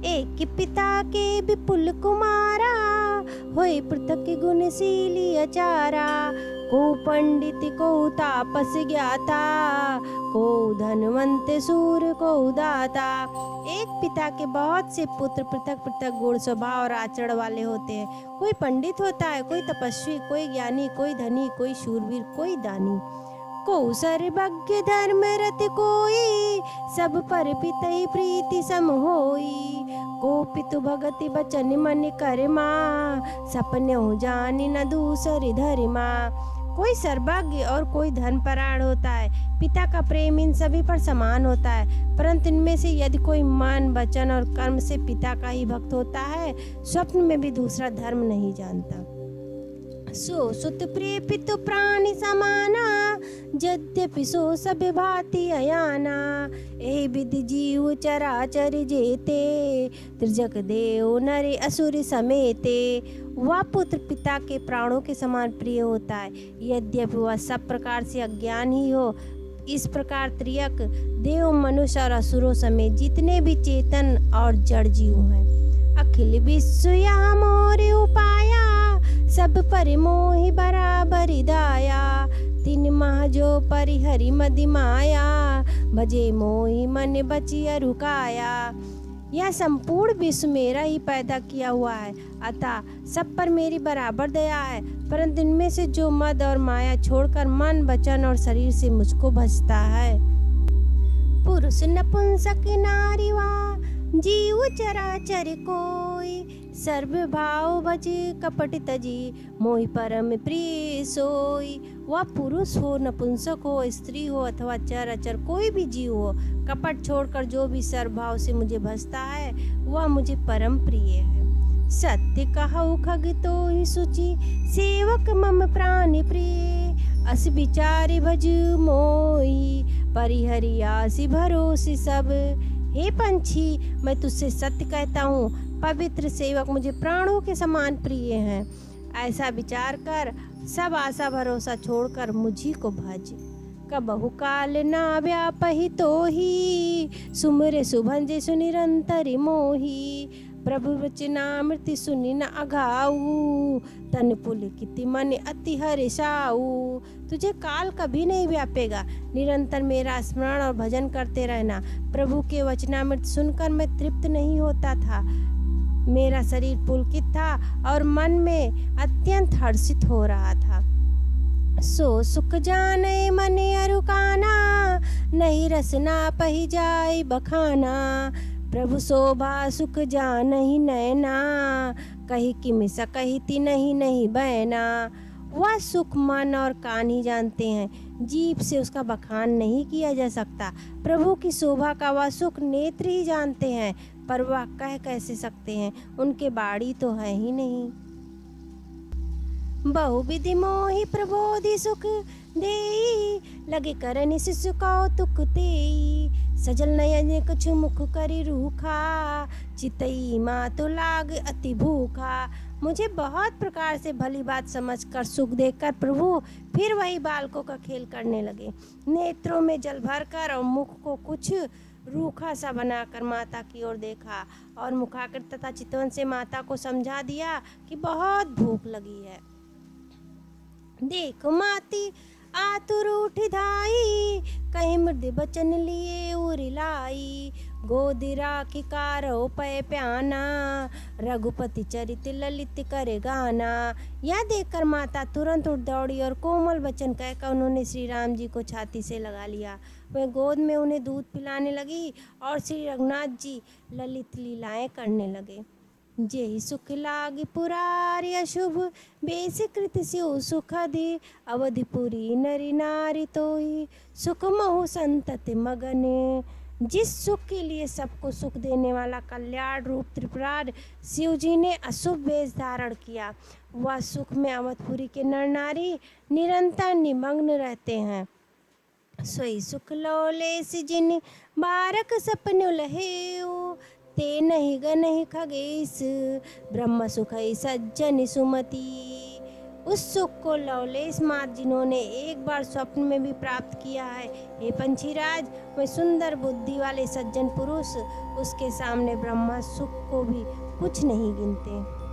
एक पिता के विपुल कुमारा, होए पृथक गुणशीली अचारा। को पंडित को तापस ज्ञाता, को धनवंत सूर को दाता। एक पिता के बहुत से पुत्र पृथक पृथक गुण स्वभाव और आचरण वाले होते हैं। कोई पंडित होता है, कोई तपस्वी, कोई ज्ञानी, कोई धनी, कोई शूरवीर, कोई दानी। को सर्वज्ञ धर्म रत कोई, सब पर पितहि प्रीति सम होई। को पितु भगति बचन मन करमा, सपने जानि न दूसरी धर्मा। कोई सर्वज्ञ और कोई धर्मपरायण होता है। पिता का प्रेम इन सभी पर समान होता है, परंतु इनमें से यदि कोई मन वचन और कर्म से पिता का ही भक्त होता है, स्वप्न में भी दूसरा धर्म नहीं जानता। सो सुत प्रिय पितु प्राणी समाना, यद्यपि सो सब भांति अयाना। ए विधि जीव चराचर जेते, त्रिजग देव नर असुर समेते। वह पुत्र पिता के प्राणों के समान प्रिय होता है, यद्यपि वह सब प्रकार से अज्ञान ही हो। इस प्रकार त्रियक देव मनुष्य और असुरों समेत जितने भी चेतन और जड़ जीव हैं, अखिल विश्व यहाँ मोर उपाया। सब पर मोहि बराबरि दाया, तीन माह जो परिहरि मदि माया। भजे मोहि मन बची अरुकाया। यह संपूर्ण विश्व मेरा ही पैदा किया हुआ है, अतः सब पर मेरी बराबर दया है। परंतु इनमें से जो मद और माया छोड़कर मन वचन और शरीर से मुझको भजता है। पुरुष नपुंसक नारी वा, जीव चराचर कोई। सर्व भाव भजे कपट तजी, मोहि परम प्रिय सोई। वह पुरुष हो, नपुंसक हो, स्त्री हो अथवा चराचर कोई भी जीव हो, कपट छोड़कर जो भी सर्वभाव से मुझे भजता है, वह मुझे परम प्रिय है। सत्य कहु खग तो ही सुचि, सेवक मम प्राण प्रिय। अस विचारि भज मोहि, परिहरि आसि भरोसे सब। हे पंछी, मैं तुझसे सत्य कहता हूँ, पवित्र सेवक मुझे प्राणों के समान प्रिय हैं। ऐसा विचार कर सब आशा भरोसा छोड़कर मुझी को भज। कबहु काल ना व्यापहि तोहि, सुमिरे सुभंजे सुनिरंतर मोहि। प्रभु वचनामृति सुनि न अघाऊ, तन पुलकित मन अति हर्षाऊ। तुझे काल कभी नहीं व्यापेगा, निरंतर मेरा स्मरण और भजन करते रहना। प्रभु के वचनामृत सुनकर मैं तृप्त नहीं होता था, मेरा शरीर पुलकित था और मन में अत्यंत हर्षित हो रहा था। सो सुख जाने मन अरुकाना, नहीं रसना पही जाय बखाना। प्रभु शोभा सुख जानहि नैना, कही किमि सकहि तिनहि नहीं बहना। वह सुख मन और कान ही जानते हैं, जीभ से उसका बखान नहीं किया जा सकता। प्रभु की शोभा का वह सुख नेत्र ही जानते हैं, पर वह कह कैसे सकते हैं, उनके बाड़ी तो है ही नहीं। बहुविधि मोहि प्रबोधि सुख देई, लगे करनि शिशु कौतुक तेई। सजल नयन कछु मुख करि रूखा, चितई मातु लाग अति भूखा। मुझे बहुत प्रकार से भली बात समझकर सुख देकर प्रभु फिर वही बालकों का खेल करने लगे। नेत्रों में जल भरकर और मुख को कुछ रूखा सा बनाकर माता की ओर देखा और मुखाकृत तथा चितवन से माता को समझा दिया कि बहुत भूख लगी है। देख माती आतुर उठी धाई, कहीं मृद बचन लिए उरिलाई। गोदी राखी कारो पय प्याना, रघुपति चरित ललित करे गाना। यह देखकर माता तुरंत उठ दौड़ी और कोमल वचन कहकर उन्होंने श्री राम जी को छाती से लगा लिया। वह गोद में उन्हें दूध पिलाने लगी और श्री रघुनाथ जी ललित लीलाएं करने लगे। जेहि सुख लागी पुरारी अशुभ, बेस कृत स्यो सुखदि। अवधिपुरी नरी नारी तोहि, सुख महु संतति मगन। जिस सुख के लिए सबको सुख देने वाला कल्याण रूप त्रिपुरार शिव जी ने अशुभ वेश धारण किया, वह सुख में अवधपुरी के नर नारी निरंतर निमग्न रहते हैं। सोई सुख लौलेस जिन बारक सपन लहेऊ, ते नहीं गनहि खगेश। ब्रह्म सुखई सज्जन सुमति, उस सुख को लवलेश मात्र जिन्होंने एक बार स्वप्न में भी प्राप्त किया है, हे पंछीराज, वह सुंदर बुद्धि वाले सज्जन पुरुष उसके सामने ब्रह्मा सुख को भी कुछ नहीं गिनते।